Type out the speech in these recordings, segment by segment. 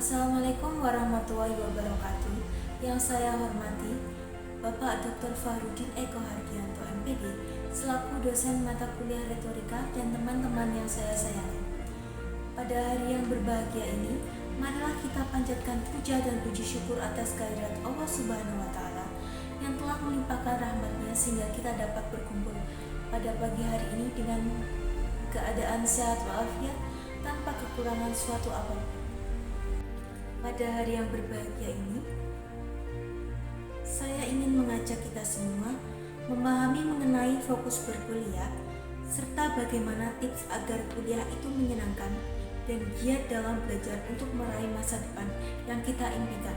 Assalamualaikum warahmatullahi wabarakatuh. Yang saya hormati Bapak Dr. Farudin Eko Hardianto MPD selaku dosen mata kuliah retorika dan teman-teman yang saya sayangi. Pada hari yang berbahagia ini, marilah kita panjatkan puja dan puji syukur atas kehadirat Allah Subhanahu wa taala yang telah melimpahkan rahmat-Nya sehingga kita dapat berkumpul pada pagi hari ini dengan keadaan sehat walafiat tanpa kekurangan suatu apapun. Pada hari yang berbahagia ini, saya ingin mengajak kita semua memahami mengenai fokus berkuliah serta bagaimana tips agar kuliah itu menyenangkan dan giat dalam belajar untuk meraih masa depan yang kita impikan.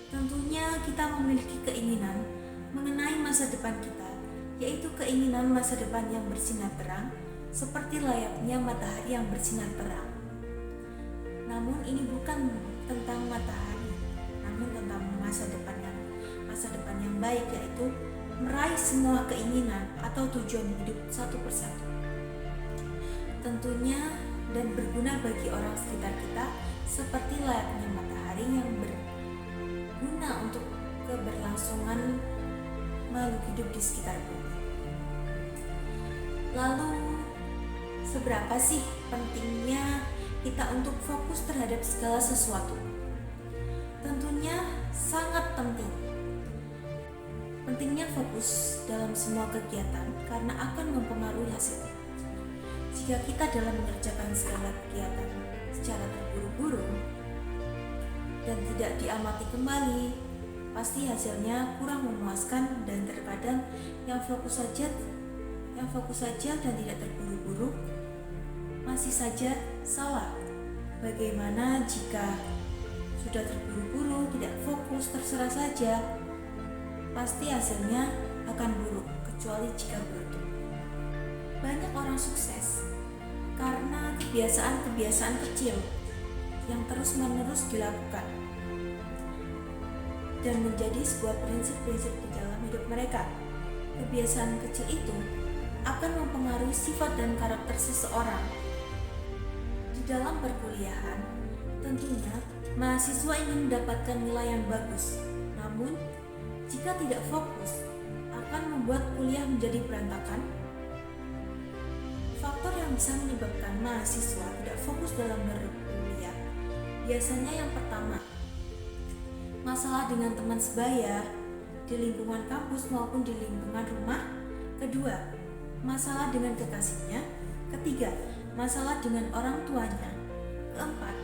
Tentunya kita memiliki keinginan mengenai masa depan kita, yaitu keinginan masa depan yang bersinar terang, seperti layaknya matahari yang bersinar terang. Namun ini bukan tentang matahari, namun tentang masa depan yang baik, yaitu meraih semua keinginan atau tujuan hidup satu persatu. Tentunya dan berguna bagi orang sekitar kita seperti layaknya matahari yang berguna untuk keberlangsungan makhluk hidup di sekitar bumi. Lalu, seberapa sih pentingnya kita untuk fokus terhadap segala sesuatu? Tentunya sangat penting. Pentingnya fokus dalam semua kegiatan karena akan mempengaruhi hasilnya. Jika kita dalam mengerjakan segala kegiatan secara terburu-buru dan tidak diamati kembali, pasti hasilnya kurang memuaskan dan terkadang yang fokus saja dan tidak terburu-buru masih saja salah. Bagaimana jika sudah terburu-buru, tidak fokus, terserah saja, pasti hasilnya akan buruk, kecuali jika beruntung. Banyak orang sukses karena kebiasaan-kebiasaan kecil yang terus-menerus dilakukan dan menjadi sebuah prinsip-prinsip di dalam hidup mereka. Kebiasaan kecil itu akan mempengaruhi sifat dan karakter seseorang. Di dalam perkuliahan, tentunya mahasiswa ingin mendapatkan nilai yang bagus, namun jika tidak fokus akan membuat kuliah menjadi berantakan. Faktor yang bisa menyebabkan mahasiswa tidak fokus dalam berkuliah biasanya yang pertama, masalah dengan teman sebaya di lingkungan kampus maupun di lingkungan rumah. Kedua, masalah dengan kekasihnya. Ketiga, masalah dengan orang tuanya. Keempat,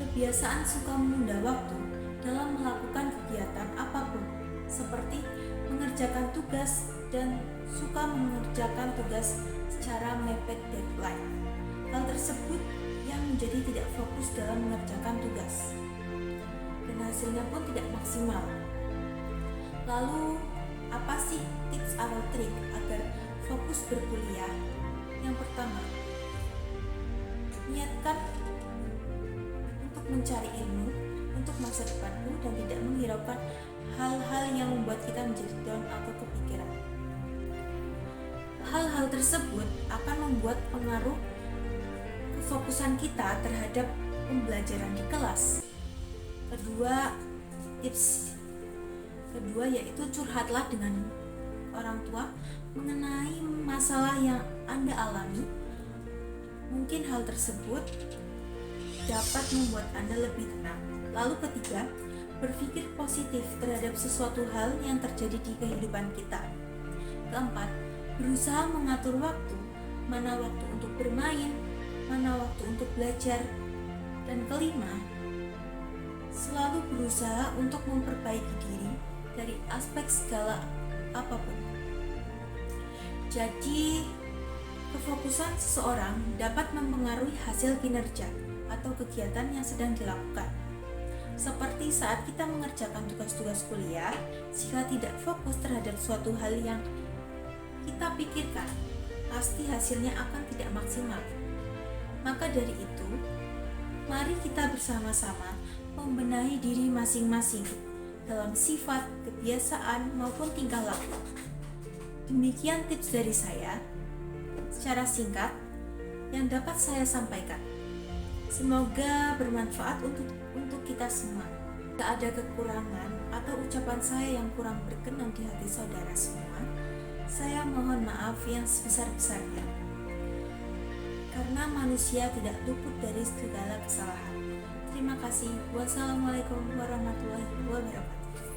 kebiasaan suka menunda waktu dalam melakukan kegiatan apapun, seperti mengerjakan tugas dan suka mengerjakan tugas secara mepet deadline. Hal tersebut yang menjadi tidak fokus dalam mengerjakan tugas dan hasilnya pun tidak maksimal. Lalu, apa sih tips atau trik agar fokus berkuliah? Yang pertama, niatkan untuk mencari ilmu untuk masa depanmu dan tidak menghiraukan hal-hal yang membuat kita menjadi down atau kepikiran. Hal-hal tersebut akan membuat pengaruh kefokusan kita terhadap pembelajaran di kelas. Tips kedua yaitu curhatlah dengan orang tua mengenai masalah yang Anda alami. Mungkin hal tersebut dapat membuat Anda lebih tenang. Lalu ketiga, berpikir positif terhadap sesuatu hal yang terjadi di kehidupan kita. Keempat, berusaha mengatur waktu, mana waktu untuk bermain, mana waktu untuk belajar. Dan kelima, selalu berusaha untuk memperbaiki diri dari aspek segala apapun. Jadi, kefokusan seseorang dapat mempengaruhi hasil kinerja atau kegiatan yang sedang dilakukan. Seperti saat kita mengerjakan tugas-tugas kuliah, jika tidak fokus terhadap suatu hal yang kita pikirkan, pasti hasilnya akan tidak maksimal. Maka dari itu, mari kita bersama-sama membenahi diri masing-masing dalam sifat, kebiasaan, maupun tingkah laku. Demikian tips dari saya secara singkat yang dapat saya sampaikan. Semoga bermanfaat untuk kita semua. Jika ada kekurangan atau ucapan saya yang kurang berkenan di hati saudara semua, saya mohon maaf yang sebesar-besarnya. Karena manusia tidak luput dari segala kesalahan. Terima kasih. Wassalamualaikum warahmatullahi wabarakatuh.